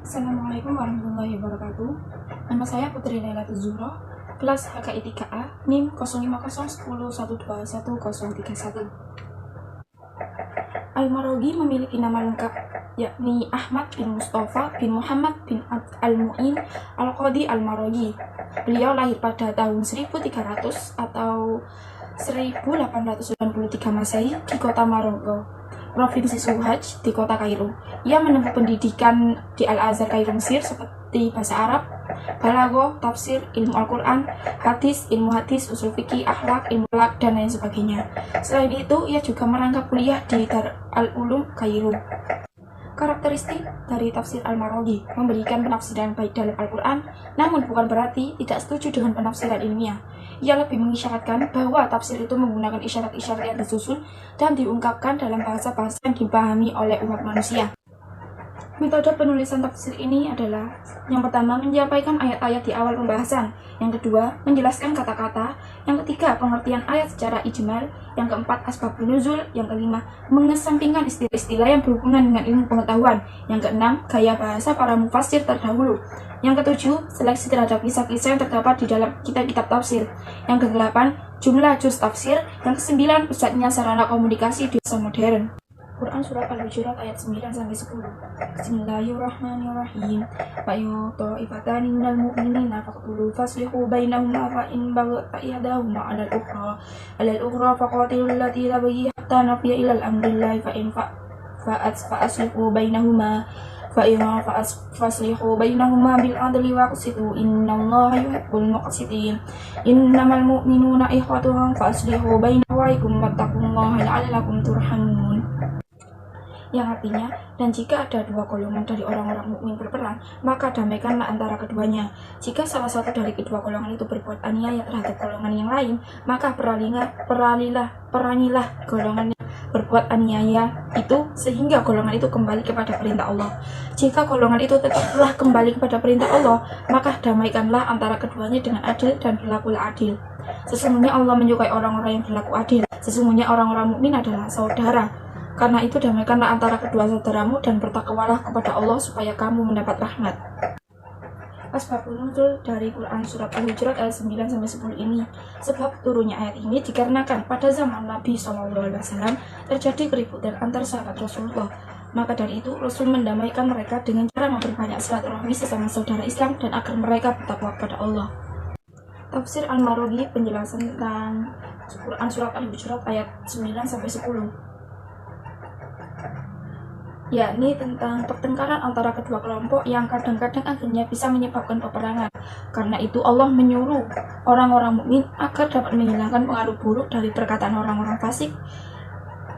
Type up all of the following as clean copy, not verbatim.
Assalamualaikum warahmatullahi wabarakatuh. Nama saya Putri Laila Zuhro, kelas HKI 3A, NIM 0501012131. Al-Maraghi memiliki nama lengkap yakni Ahmad bin Mustafa bin Muhammad bin Abd al-Mu'in Al-Qadi Al-Maraghi. Beliau lahir pada tahun 1300 atau 1893 Masehi di kota Maroko, Provinsi Suhaj di kota Kairo. Ia menempuh pendidikan di Al-Azhar Kairo, Mesir, seperti bahasa Arab, balaghah, tafsir, ilmu Al-Quran, ilmu hadis, usul fikih, akhlak, ilmu falak, dan lain sebagainya. Selain itu, ia juga merangkap kuliah di Dar al-Ulum Kairo. Karakteristik dari tafsir Al-Maraghi memberikan penafsiran baik dalam Al-Quran, namun bukan berarti tidak setuju dengan penafsiran ilmiah. Ia lebih mengisyaratkan bahwa tafsir itu menggunakan isyarat-isyarat yang disusun dan diungkapkan dalam bahasa-bahasa yang dipahami oleh umat manusia. Metode penulisan tafsir ini adalah: yang pertama, menyampaikan ayat-ayat di awal pembahasan; yang kedua, menjelaskan kata-kata; yang ketiga, pengertian ayat secara ijmal; yang keempat, asbabun nuzul; yang kelima, mengesampingkan istilah-istilah yang berhubungan dengan ilmu pengetahuan; yang keenam, gaya bahasa para mufassir terdahulu; yang ketujuh, seleksi terhadap kisah-kisah yang terdapat di dalam kitab-kitab tafsir; yang kedelapan, jumlah juz tafsir; yang kesembilan, pusatnya sarana komunikasi di masa modern. Quran Surat Al-Hujurat ayat 9-10. Bismillahirrahmanirrahim. Fa in ta'ifatani minal mu'minina faqtulu faslihu bainahuma fa in baghat ihdahuma 'alal ukhra faqatilul lati tabghi hatta nafiya ilal amrillahi fa in fa'aslihu bainahuma faslihu bainahuma bil adli wa qsitu innallaha yuhibbul muqsitin. Innamal mu'minuna ikhwatun faslihu baina akhawaykum wattaqullaha la'allakum turhamun. Yang artinya, dan jika ada dua golongan dari orang-orang mukmin berperang, maka damaikanlah antara keduanya. Jika salah satu dari kedua golongan itu berbuat aniaya terhadap golongan yang lain, maka perangilah golongan yang berbuat aniaya itu sehingga golongan itu kembali kepada perintah Allah. Jika golongan itu tetaplah kembali kepada perintah Allah, maka damaikanlah antara keduanya dengan adil dan berlakulah adil. Sesungguhnya Allah menyukai orang-orang yang berlaku adil. Sesungguhnya orang-orang mukmin adalah saudara. Karena itu damaikanlah antara kedua saudaramu dan bertakwalah kepada Allah supaya kamu mendapat rahmat. Asbabun nuzul dari Quran Surat Al-Hujurat ayat 9-10 ini. Sebab turunnya ayat ini dikarenakan pada zaman Nabi SAW terjadi keributan antar sahabat Rasulullah. Maka dari itu Rasul mendamaikan mereka dengan cara memperbanyak silaturahmi sesama saudara Islam dan agar mereka bertakwa kepada Allah. Tafsir Al-Maraghi, penjelasan tentang Quran Surat Al-Hujurat ayat 9-10, yakni tentang pertengkaran antara kedua kelompok yang kadang-kadang akhirnya bisa menyebabkan peperangan. Karena itu Allah menyuruh orang-orang mukmin agar dapat menghilangkan pengaruh buruk dari perkataan orang-orang fasik,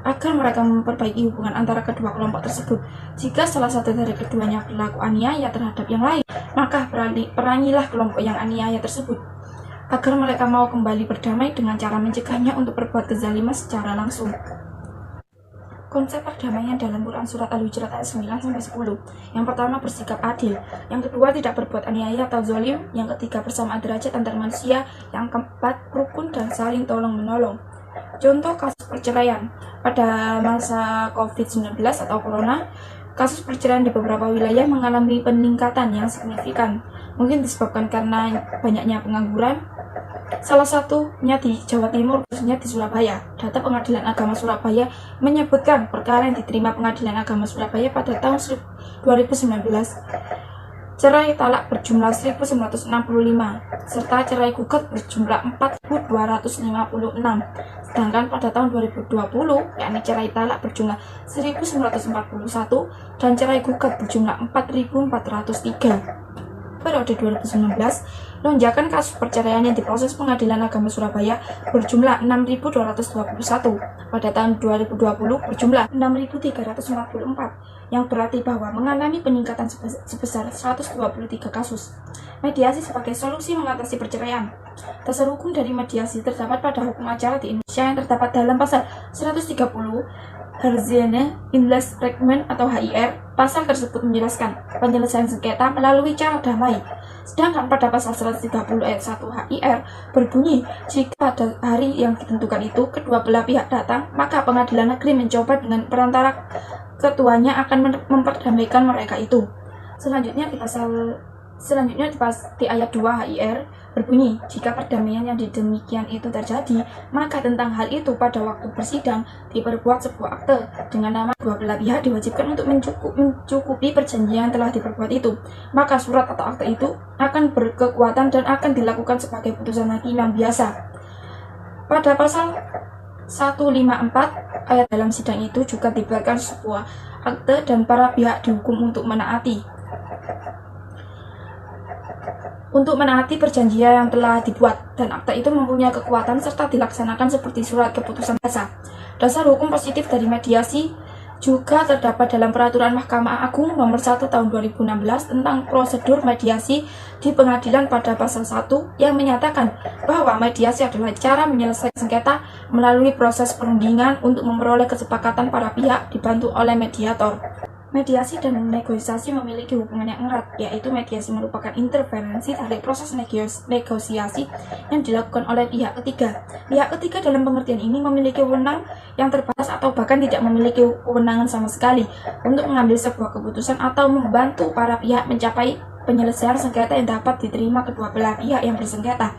agar mereka memperbaiki hubungan antara kedua kelompok tersebut. Jika salah satu dari keduanya berlaku aniaya terhadap yang lain, maka perangilah kelompok yang aniaya tersebut, agar mereka mau kembali berdamai dengan cara mencegahnya untuk berbuat kezaliman secara langsung. Konsep perdamaian dalam Quran Surat Al-Hujurat ayat 9-10. Yang pertama, bersikap adil. Yang kedua, tidak berbuat aniaya atau zalim. Yang ketiga, persamaan derajat antar manusia. Yang keempat, rukun dan saling tolong-menolong. Contoh kasus perceraian. Pada masa COVID-19 atau Corona, kasus perceraian di beberapa wilayah mengalami peningkatan yang signifikan. Mungkin disebabkan karena banyaknya pengangguran. Salah satunya di Jawa Timur, khususnya di Surabaya. Data Pengadilan Agama Surabaya menyebutkan perkara yang diterima Pengadilan Agama Surabaya pada tahun 2019. Cerai talak berjumlah 1.965, serta cerai gugat berjumlah 4.256. Sedangkan pada tahun 2020, yakni cerai talak berjumlah 1.941 dan cerai gugat berjumlah 4.403. Periode 2019, lonjakan kasus perceraian yang diproses Pengadilan Agama Surabaya berjumlah 6.221. Pada tahun 2020 berjumlah 6.344, yang berarti bahwa mengalami peningkatan sebesar 123 kasus. Mediasi sebagai solusi mengatasi perceraian. Dasar hukum dari mediasi terdapat pada hukum acara di Indonesia yang terdapat dalam pasal 130 Harziana Inlesregment atau HIR. Pasal tersebut menjelaskan penyelesaian sengketa melalui cara damai. Sedangkan pada pasal 130 ayat 1 HIR berbunyi, jika pada hari yang ditentukan itu kedua belah pihak datang, maka pengadilan negeri mencoba dengan perantara ketuanya akan memperdamaikan mereka itu. Selanjutnya di ayat 2 HIR berbunyi, jika perdamaian yang demikian itu terjadi, maka tentang hal itu pada waktu bersidang diperbuat sebuah akte dengan nama dua belah pihak diwajibkan untuk mencukupi perjanjian yang telah diperbuat itu. Maka surat atau akte itu akan berkekuatan dan akan dilakukan sebagai putusan hakim yang biasa. Pada pasal 154 ayat dalam sidang itu juga dibuatkan sebuah akte dan para pihak dihukum untuk menaati perjanjian yang telah dibuat, dan akta itu mempunyai kekuatan serta dilaksanakan seperti surat keputusan biasa. Dasar hukum positif dari mediasi juga terdapat dalam Peraturan Mahkamah Agung Nomor 1 Tahun 2016 tentang prosedur mediasi di pengadilan pada pasal 1 yang menyatakan bahwa mediasi adalah cara menyelesaikan sengketa melalui proses perundingan untuk memperoleh kesepakatan para pihak dibantu oleh mediator. Mediasi dan negosiasi memiliki hubungan yang erat, yaitu mediasi merupakan intervensi dari proses negosiasi yang dilakukan oleh pihak ketiga. Pihak ketiga dalam pengertian ini memiliki wewenang yang terbatas atau bahkan tidak memiliki kewenangan sama sekali untuk mengambil sebuah keputusan atau membantu para pihak mencapai penyelesaian sengketa yang dapat diterima kedua belah pihak yang bersengketa.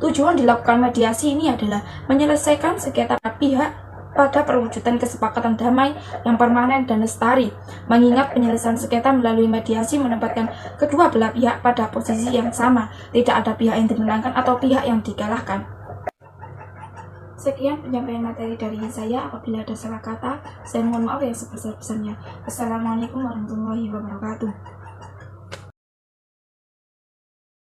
Tujuan dilakukan mediasi ini adalah menyelesaikan sengketa pihak pada perwujudan kesepakatan damai yang permanen dan lestari, mengingat penyelesaian sengketa melalui mediasi menempatkan kedua belah pihak pada posisi yang sama, tidak ada pihak yang dimenangkan atau pihak yang dikalahkan. Sekian penyampaian materi dari saya. Apabila ada salah kata, saya mohon maaf yang sebesar-besarnya. Wassalamualaikum warahmatullahi wabarakatuh.